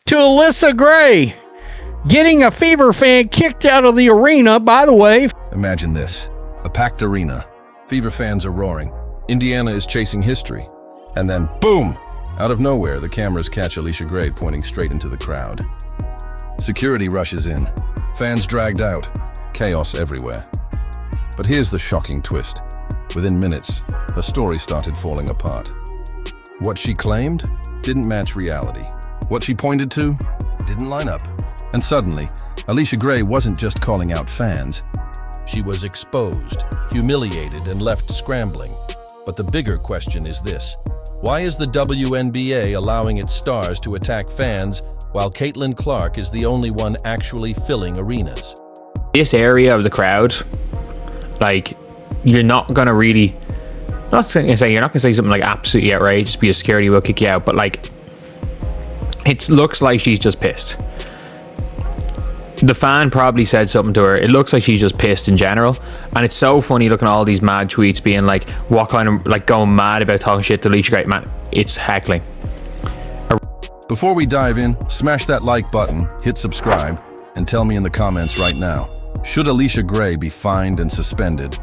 to Allisha Gray getting a Fever fan kicked out of the arena, by the way. Imagine this. A packed arena. Fever fans are roaring. Indiana is chasing history. And then, boom! Out of nowhere, the cameras catch Allisha Gray pointing straight into the crowd. Security rushes in. Fans dragged out. Chaos everywhere. But here's the shocking twist. Within minutes, her story started falling apart. What she claimed didn't match reality. What she pointed to didn't line up. And suddenly, Allisha Gray wasn't just calling out fans. She was exposed, humiliated, and left scrambling. But the bigger question is this. Why is the WNBA allowing its stars to attack fans while Caitlyn Clark is the only one actually filling arenas? This area of the crowd, like, you're not gonna really, I'm not gonna say you're not gonna say something like absolutely outrageous because security will kick you out, but like, it looks like she's just pissed. The fan probably said something to her. It looks like she's just pissed in general, and it's so funny looking at all these mad tweets being like, what kind of, like, going mad about talking shit to Allisha Gray. Man, it's heckling. Before we dive in, smash that like button, hit subscribe, and tell me in the comments right now, should Allisha Gray be fined and suspended?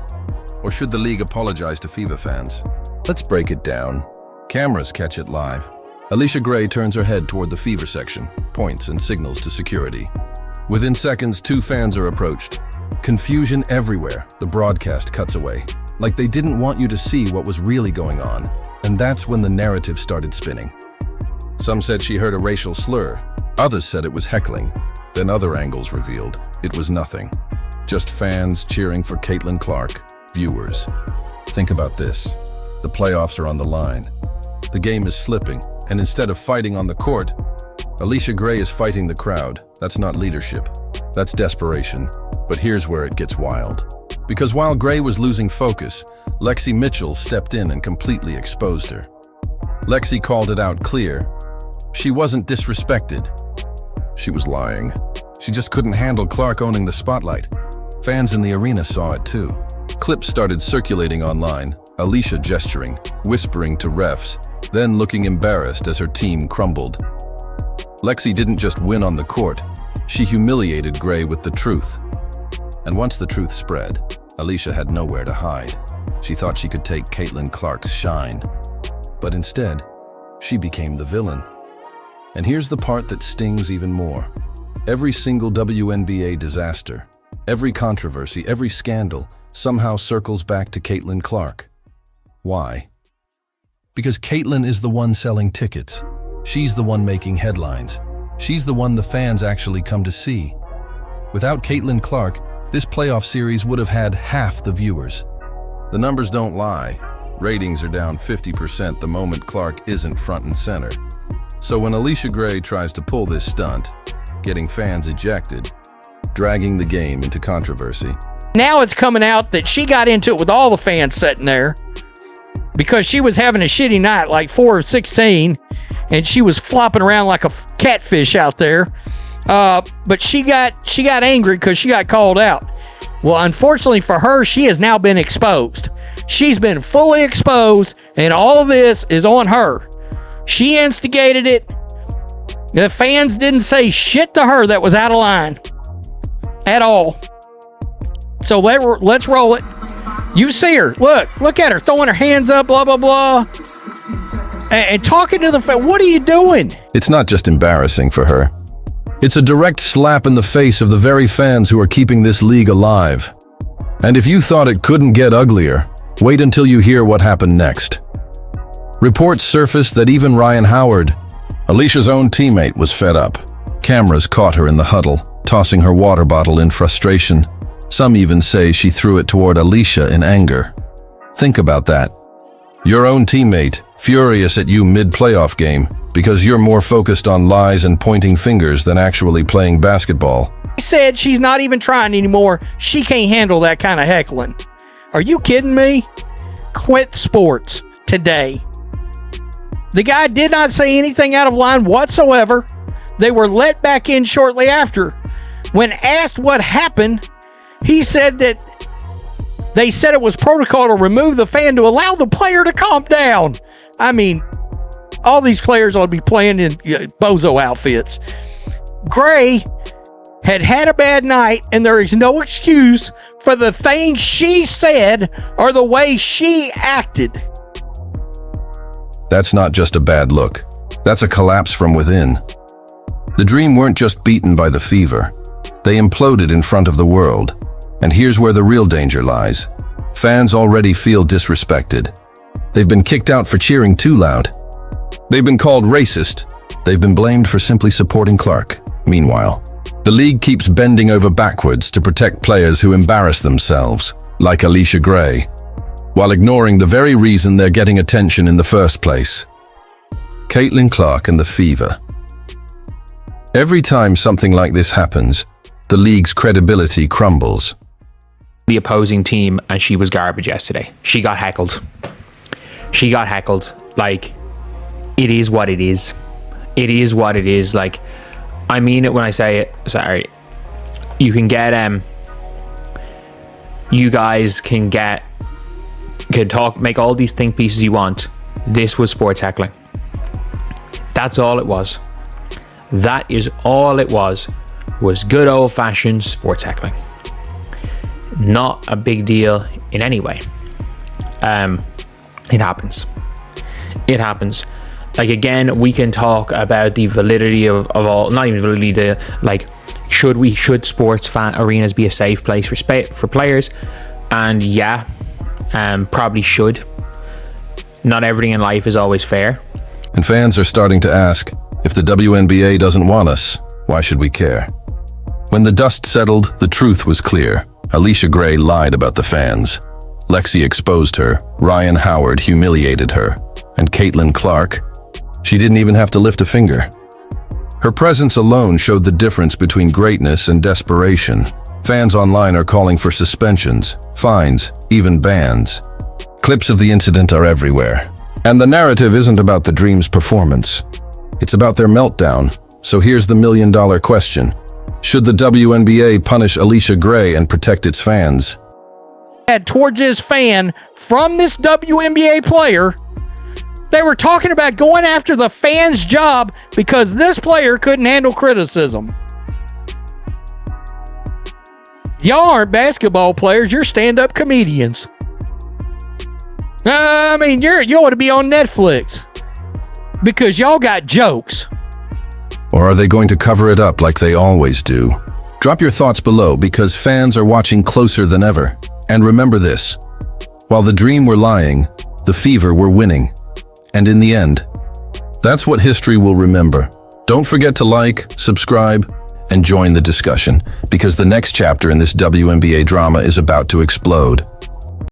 Or should the league apologize to Fever fans? Let's break it down. Cameras catch it live. Allisha Gray turns her head toward the Fever section, points and signals to security. Within seconds, two fans are approached. Confusion everywhere. The broadcast cuts away, like they didn't want you to see what was really going on. And that's when the narrative started spinning. Some said she heard a racial slur. Others said it was heckling. Then other angles revealed it was nothing. Just fans cheering for Caitlyn Clark, viewers. Think about this. The playoffs are on the line. The game is slipping, and instead of fighting on the court, Allisha Gray is fighting the crowd. That's not leadership. That's desperation. But here's where it gets wild. Because while Gray was losing focus, Lexie Mitchell stepped in and completely exposed her. Lexie called it out clear. She wasn't disrespected. She was lying. She just couldn't handle Clark owning the spotlight. Fans in the arena saw it too. Clips started circulating online, Allisha gesturing, whispering to refs, then looking embarrassed as her team crumbled. Lexie didn't just win on the court, she humiliated Gray with the truth. And once the truth spread, Allisha had nowhere to hide. She thought she could take Caitlyn Clark's shine. But instead, she became the villain. And here's the part that stings even more. Every single WNBA disaster, every controversy, every scandal somehow circles back to Caitlyn Clark. Why? Because Caitlyn is the one selling tickets. She's the one making headlines. She's the one the fans actually come to see. Without Caitlyn Clark, this playoff series would have had half the viewers. The numbers don't lie. Ratings are down 50% the moment Clark isn't front and center. So when Allisha Gray tries to pull this stunt, getting fans ejected, dragging the game into controversy. Now it's coming out that she got into it with all the fans sitting there because she was having a shitty night, like 4 of 16, and she was flopping around like a catfish out there. But she got angry because she got called out. Well, unfortunately for her, she has now been exposed. She's been fully exposed, and all of this is on her. She instigated it. The fans didn't say shit to her that was out of line at all. So let's roll it. You see her. Look at her throwing her hands up, blah, blah, blah. And talking to the fans. What are you doing? It's not just embarrassing for her. It's a direct slap in the face of the very fans who are keeping this league alive. And if you thought it couldn't get uglier, wait until you hear what happened next. Reports surfaced that even Ryan Howard, Allisha's own teammate, was fed up. Cameras caught her in the huddle, tossing her water bottle in frustration. Some even say she threw it toward Allisha in anger. Think about that. Your own teammate, furious at you mid-playoff game, because you're more focused on lies and pointing fingers than actually playing basketball. He said she's not even trying anymore. She can't handle that kind of heckling. Are you kidding me? Quit sports today. The guy did not say anything out of line whatsoever. They were let back in shortly after. When asked what happened, he said that they said it was protocol to remove the fan to allow the player to calm down. I mean, all these players ought to be playing in bozo outfits. Gray had a bad night, and there is no excuse for the things she said or the way she acted. That's not just a bad look. That's a collapse from within. The Dream weren't just beaten by the fever. They imploded in front of the world. And here's where the real danger lies. Fans already feel disrespected. They've been kicked out for cheering too loud. They've been called racist. They've been blamed for simply supporting Clark. Meanwhile, the league keeps bending over backwards to protect players who embarrass themselves, like Allisha Gray, while ignoring the very reason they're getting attention in the first place. Caitlyn Clark and the fever. Every time something like this happens, the league's credibility crumbles. The opposing team, and she was garbage yesterday. She got heckled. Like, it is what it is. It is what it is. Like, I mean it when I say it. Sorry. You can get, you guys can talk, make all these think pieces you want. This was sports heckling. That's all it was. That is all it was good old-fashioned sports heckling. Not a big deal in any way. It happens. It happens. Like, again, we can talk about the validity of all, not even validity, like, should sports fan arenas be a safe place for players? And yeah, probably should. Not everything in life is always fair. And fans are starting to ask, if the WNBA doesn't want us, why should we care? When the dust settled, the truth was clear. Allisha Gray lied about the fans. Lexie exposed her, Ryan Howard humiliated her, and Caitlyn Clark, she didn't even have to lift a finger. Her presence alone showed the difference between greatness and desperation. Fans online are calling for suspensions, fines, even bans. Clips of the incident are everywhere. And the narrative isn't about the Dream's performance. It's about their meltdown. So here's the million-dollar question. Should the WNBA punish Allisha Gray and protect its fans? Towards this fan from this WNBA player, they were talking about going after the fan's job because this player couldn't handle criticism. Y'all aren't basketball players, you're stand-up comedians. I mean, you ought to be on Netflix because y'all got jokes. Or are they going to cover it up like they always do? Drop your thoughts below because fans are watching closer than ever. And remember this, while the Dream were lying, the fever were winning. And in the end, that's what history will remember. Don't forget to like, subscribe, and join the discussion because the next chapter in this WNBA drama is about to explode.